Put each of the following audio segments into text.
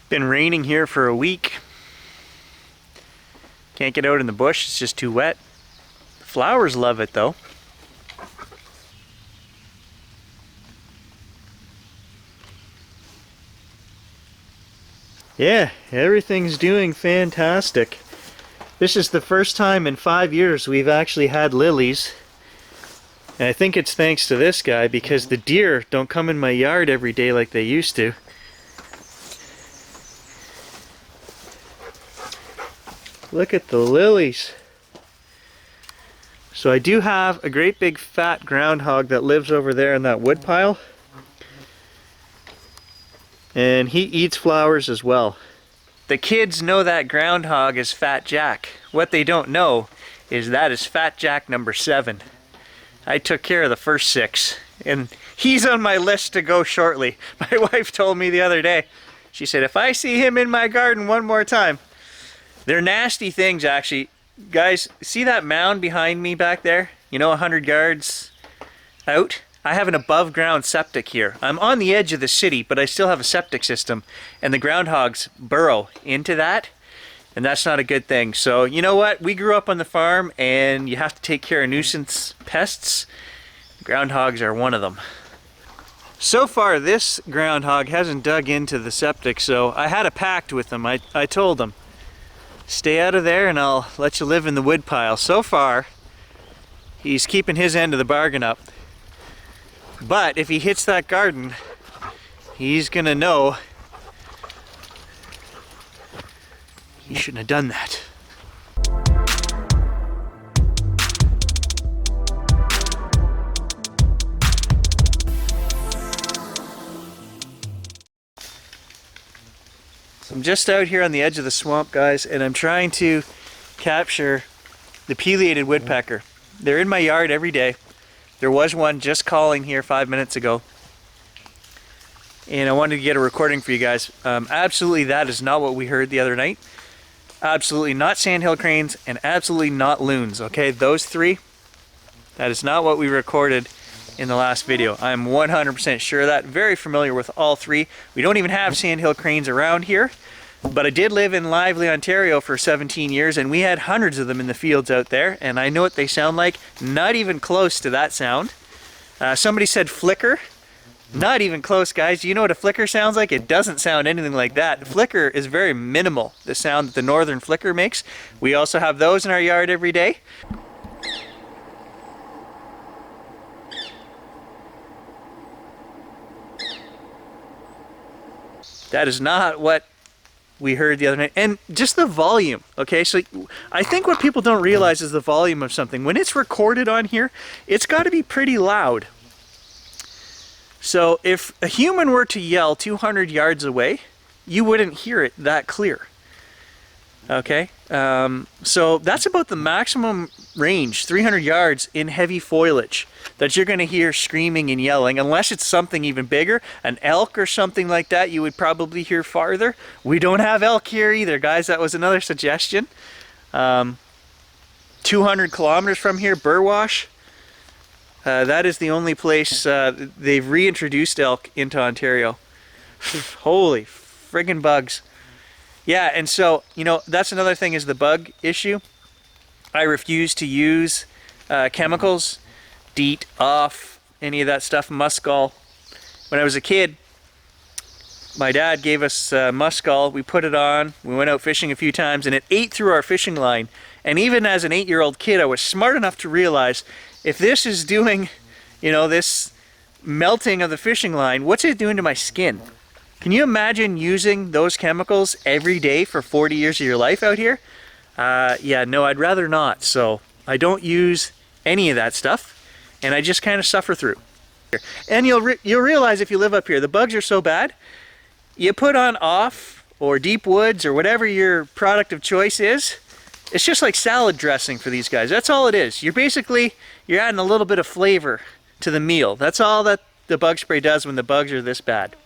Been raining here for a week. Can't get out in the bush, it's just too wet. The flowers love it though. Yeah, everything's doing fantastic. This is the first time in 5 years we've actually had lilies. And I think it's thanks to this guy because the deer don't come in my yard every day like they used to. Look at the lilies. So I do have a great big fat groundhog that lives over there in that wood pile. And he eats flowers as well. The kids know that groundhog is Fat Jack. What they don't know is that is Fat Jack number 7. I took care of the first 6, and he's on my list to go shortly. My wife told me the other day, she said, if I see him in my garden one more time. They're nasty things actually. Guys, see that mound behind me back there? You know, 100 yards out? I have an above ground septic here. I'm on the edge of the city, but I still have a septic system, and the groundhogs burrow into that. And that's not a good thing. So, you know what? We grew up on the farm and you have to take care of nuisance pests. Groundhogs are one of them. So far, this groundhog hasn't dug into the septic, so I had a pact with him. I told him, stay out of there and I'll let you live in the wood pile. So far, he's keeping his end of the bargain up. But if he hits that garden, he's gonna know he shouldn't have done that. So I'm just out here on the edge of the swamp, guys, and I'm trying to capture the Piliated Woodpecker. They're in my yard every day. There was one just calling here 5 minutes ago. And I wanted to get a recording for you guys. Absolutely that is not what we heard the other night. Absolutely not Sandhill Cranes, and absolutely not Loons, okay? Those 3, that is not what we recorded in the last video. I'm 100% sure of that. Very familiar with all 3. We don't even have Sandhill Cranes around here, but I did live in Lively, Ontario for 17 years, and we had hundreds of them in the fields out there, and I know what they sound like. Not even close to that sound. Somebody said flicker. Not even close, guys. Do you know what a flicker sounds like? It doesn't sound anything like that. Flicker is very minimal, the sound that the northern flicker makes. We also have those in our yard every day. That is not what we heard the other night. And just the volume, okay? So I think what people don't realize is the volume of something. When it's recorded on here, it's got to be pretty loud. So if a human were to yell 200 yards away, you wouldn't hear it that clear. Okay? So that's about the maximum range, 300 yards in heavy foliage, that you're going to hear screaming and yelling, unless it's something even bigger, an elk or something like that, you would probably hear farther. We don't have elk here either, guys. That was another suggestion. 200 kilometers from here, Burwash. That is the only place they've reintroduced elk into Ontario. Holy friggin' bugs. Yeah, and so, you know, that's another thing is the bug issue. I refuse to use chemicals, DEET, off, any of that stuff, Muskol. When I was a kid, my dad gave us Muskol. We put it on. We went out fishing a few times, and it ate through our fishing line. And even as an 8-year-old kid, I was smart enough to realize if this is doing, you know, this melting of the fishing line, what's it doing to my skin? Can you imagine using those chemicals every day for 40 years of your life out here? Yeah, no, I'd rather not. So I don't use any of that stuff, and I just kind of suffer through. And you'll realize if you live up here, the bugs are so bad, you put on off or deep woods or whatever your product of choice is, it's just like salad dressing for these guys. That's all it is. You're adding a little bit of flavor to the meal. That's all that the bug spray does when the bugs are this bad.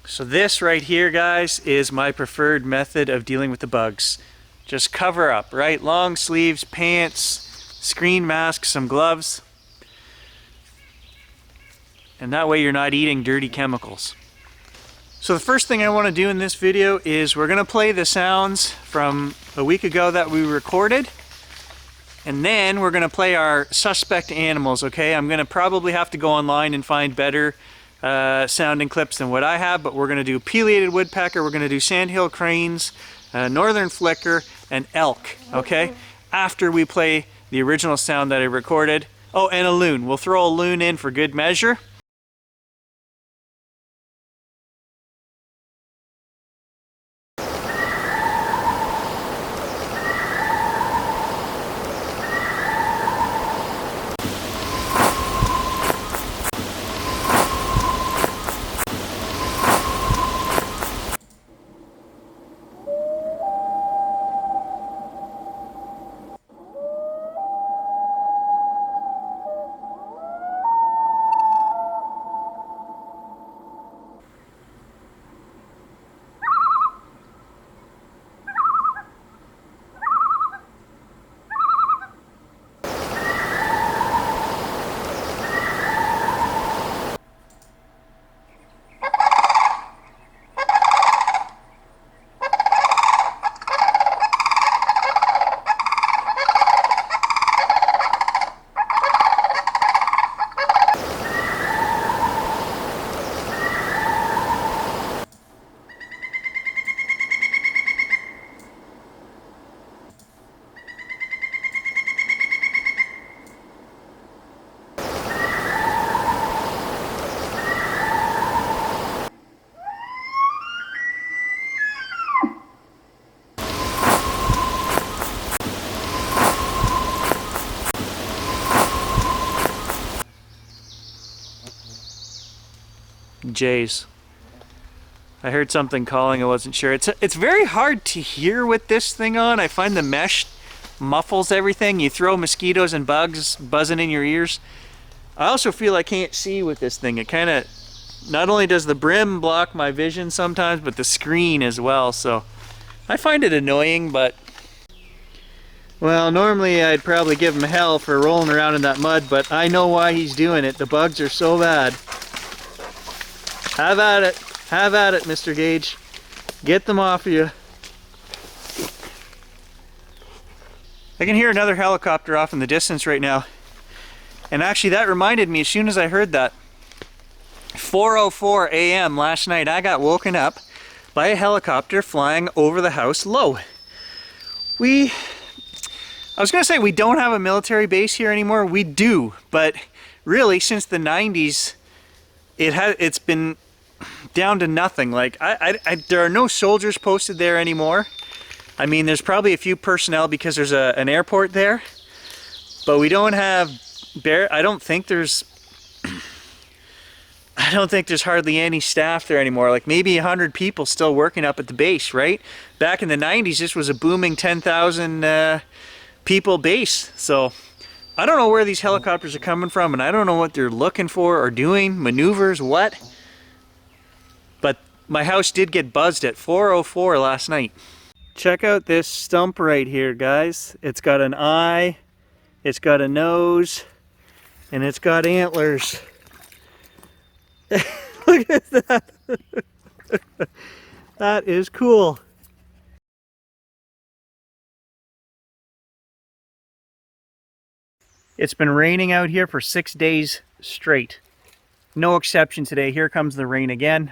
So this right here, guys, is my preferred method of dealing with the bugs. Just cover up, right? Long sleeves, pants, screen mask, some gloves. And that way you're not eating dirty chemicals. So the first thing I want to do in this video is we're going to play the sounds from a week ago that we recorded. And then we're going to play our suspect animals, okay? I'm going to probably have to go online and find better sounding clips than what I have, but we're going to do Piliated Woodpecker, we're going to do Sandhill Cranes, Northern Flicker, and Elk, okay? After we play the original sound that I recorded. Oh, and a loon. We'll throw a loon in for good measure. Jays. I heard something calling, I wasn't sure. It's very hard to hear with this thing on. I find the mesh muffles everything. You throw mosquitoes and bugs buzzing in your ears. I also feel I can't see with this thing. It kind of, not only does the brim block my vision sometimes, but the screen as well. So I find it annoying, but well, normally I'd probably give him hell for rolling around in that mud, but I know why he's doing it. The bugs are so bad. Have at it. Have at it, Mr. Gage. Get them off of you. I can hear another helicopter off in the distance right now. And actually that reminded me, as soon as I heard that, 4:04 a.m. last night, I got woken up by a helicopter flying over the house low. I was going to say we don't have a military base here anymore. We do, but really since the 90s, it's been down to nothing. Like there are no soldiers posted there anymore. I mean, there's probably a few personnel because there's an airport there, but we don't have I don't think there's hardly any staff there anymore. Like maybe 100 people still working up at the base, right? Back in the 90s, this was a booming 10,000 people base. So I don't know where these helicopters are coming from, and I don't know what they're looking for or doing, maneuvers, what. But my house did get buzzed at 4:04 last night. Check out this stump right here, guys. It's got an eye, it's got a nose, and it's got antlers. Look at that. That is cool. It's been raining out here for 6 days straight. No exception today. Here comes the rain again.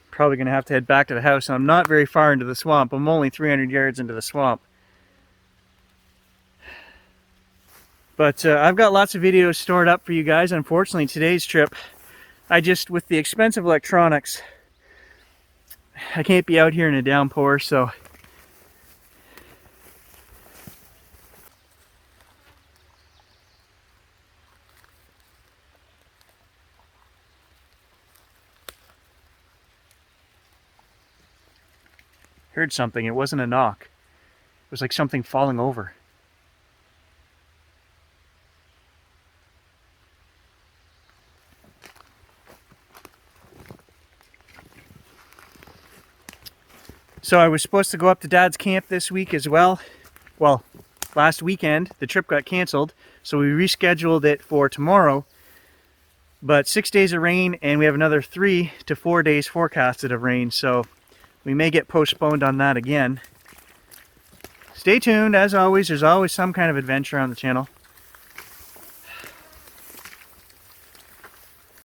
Probably going to have to head back to the house, and I'm not very far into the swamp. I'm only 300 yards into the swamp. But I've got lots of videos stored up for you guys. Unfortunately, today's trip, with the expensive electronics, I can't be out here in a downpour, so heard something. It wasn't a knock. It was like something falling over. So I was supposed to go up to Dad's camp this week as well. Well, last weekend the trip got canceled, so we rescheduled it for tomorrow. But 6 days of rain, and we have another 3 to 4 days forecasted of rain, so we may get postponed on that again. Stay tuned. As always, there's always some kind of adventure on the channel.